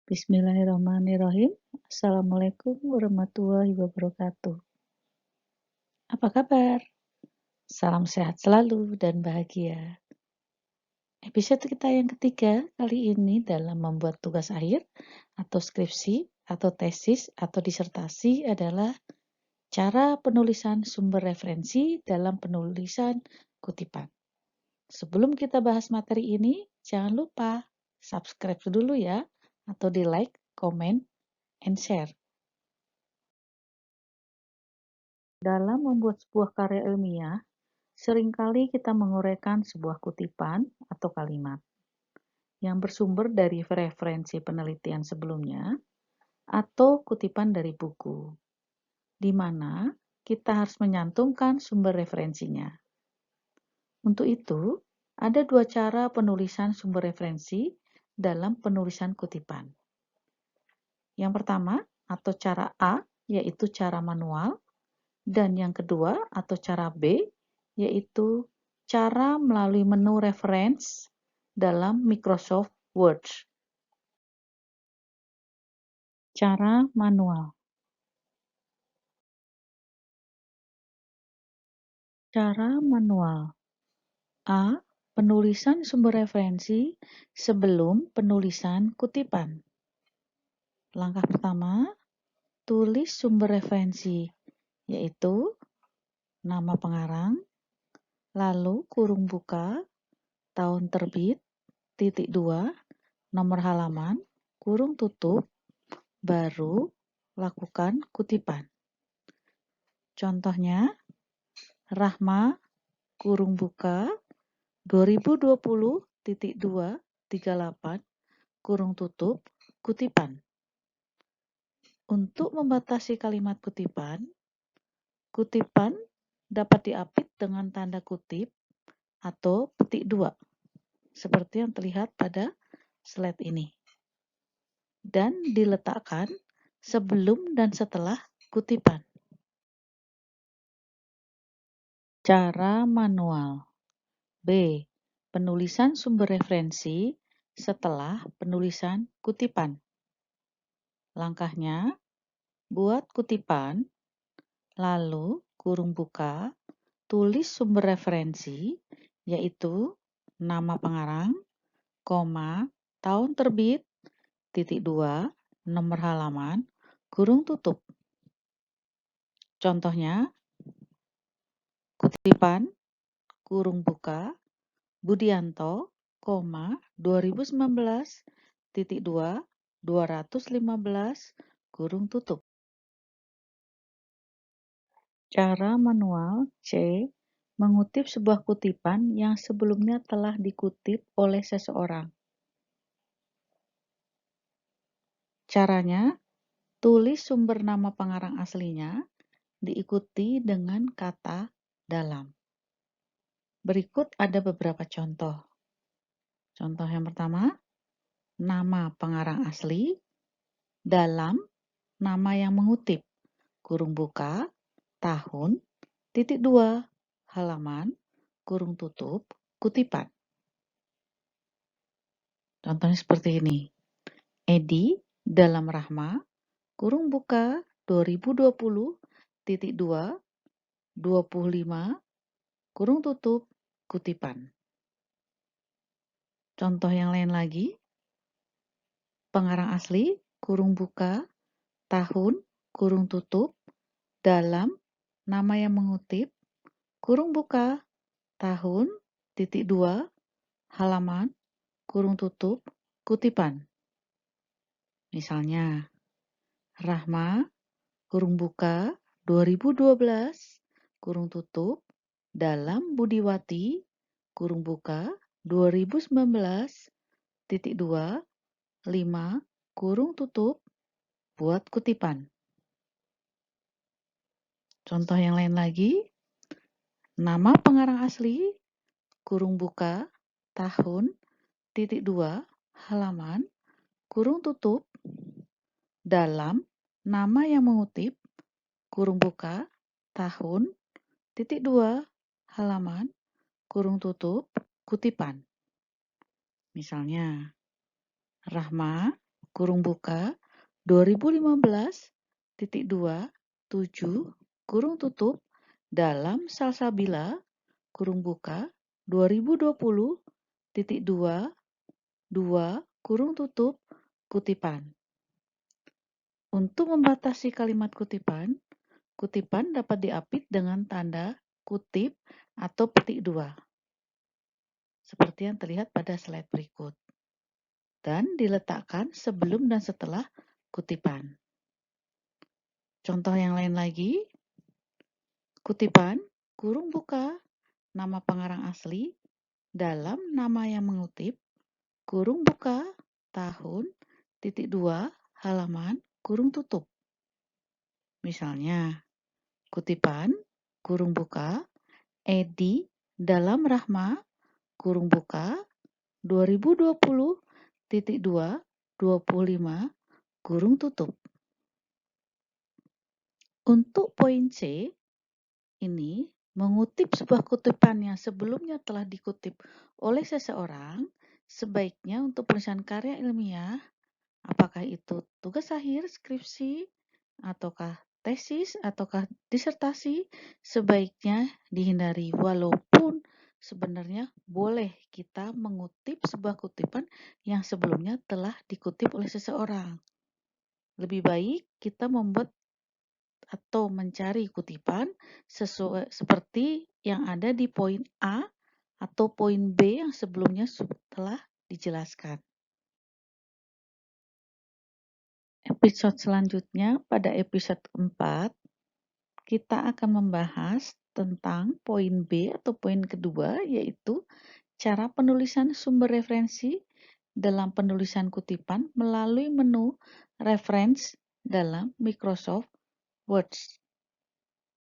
Bismillahirrahmanirrahim. Assalamualaikum warahmatullahi wabarakatuh. Apa kabar? Salam sehat selalu dan bahagia. Episode kita yang ketiga kali ini dalam membuat tugas akhir atau skripsi atau tesis atau disertasi adalah cara penulisan sumber referensi dalam penulisan kutipan. Sebelum kita bahas materi ini, jangan lupa subscribe dulu ya, atau di like, comment, and share. Dalam membuat sebuah karya ilmiah, seringkali kita menguraikan sebuah kutipan atau kalimat yang bersumber dari referensi penelitian sebelumnya atau kutipan dari buku, di mana kita harus menyantumkan sumber referensinya. Untuk itu, ada dua cara penulisan sumber referensi dalam penulisan kutipan. Yang pertama, atau cara A, yaitu cara manual, dan yang kedua, atau cara B, yaitu cara melalui menu reference dalam Microsoft Word. Cara manual. Cara manual. A. Penulisan sumber referensi sebelum penulisan kutipan. Langkah pertama, tulis sumber referensi, yaitu nama pengarang, lalu kurung buka, tahun terbit, titik 2, nomor halaman, kurung tutup, baru lakukan kutipan. Contohnya, Rahma, kurung buka, 2020.238, kurung tutup, kutipan. Untuk membatasi kalimat kutipan dapat diapit dengan tanda kutip atau petik 2, seperti yang terlihat pada slide ini, dan diletakkan sebelum dan setelah kutipan. Cara manual. B. Penulisan sumber referensi setelah penulisan kutipan. Langkahnya, buat kutipan, lalu kurung buka, tulis sumber referensi, yaitu nama pengarang, koma, tahun terbit, titik 2, nomor halaman, kurung tutup. Contohnya, kutipan, kurung buka, Budianto, 2019.2, 215, kurung tutup. Cara manual C. Mengutip sebuah kutipan yang sebelumnya telah dikutip oleh seseorang. Caranya, tulis sumber nama pengarang aslinya, diikuti dengan kata dalam. Berikut ada beberapa contoh. Contoh yang pertama, nama pengarang asli, dalam, nama yang mengutip, kurung buka, tahun, titik 2, halaman, kurung tutup, kutipan. Contohnya seperti ini. Edi, dalam Rahma, kurung buka, 2020.2, 25, kurung tutup, kutipan. Contoh yang lain lagi. Pengarang asli, kurung buka, tahun, kurung tutup, dalam, nama yang mengutip, kurung buka, tahun, titik 2, halaman, kurung tutup, kutipan. Misalnya, Rahma, kurung buka, 2012, kurung tutup, dalam Budiwati, kurung buka, 2019, titik 2, 5, kurung tutup, buat kutipan. Contoh yang lain lagi, nama pengarang asli, kurung buka, tahun, titik 2, halaman, kurung tutup, dalam, nama yang mengutip, kurung buka, tahun, titik 2, halaman, kurung tutup, kutipan. Misalnya, Rahma, kurung buka, 2015.2.7, kurung tutup, dalam Salsabila, kurung buka, 2020.2, kurung tutup, kutipan. Untuk membatasi kalimat kutipan, kutipan dapat diapit dengan tanda kutip atau petik 2, seperti yang terlihat pada slide berikut, dan diletakkan sebelum dan setelah kutipan. Contoh yang lain lagi, kutipan, kurung buka, nama pengarang asli, dalam nama yang mengutip, kurung buka, tahun, titik 2, halaman, kurung tutup. Misalnya, kutipan, kurung buka, Edi dalam Rahma, kurung buka, 2020.2.25, kurung tutup. Untuk poin C, ini mengutip sebuah kutipan yang sebelumnya telah dikutip oleh seseorang, sebaiknya untuk penulisan karya ilmiah, apakah itu tugas akhir, skripsi, ataukah tesis, ataukah disertasi, sebaiknya dihindari. Walaupun sebenarnya boleh kita mengutip sebuah kutipan yang sebelumnya telah dikutip oleh seseorang. Lebih baik kita membuat atau mencari kutipan sesuai seperti yang ada di poin A atau poin B yang sebelumnya telah dijelaskan. Episode selanjutnya, pada episode 4, kita akan membahas tentang poin B atau poin kedua, yaitu cara penulisan sumber referensi dalam penulisan kutipan melalui menu Reference dalam Microsoft Word.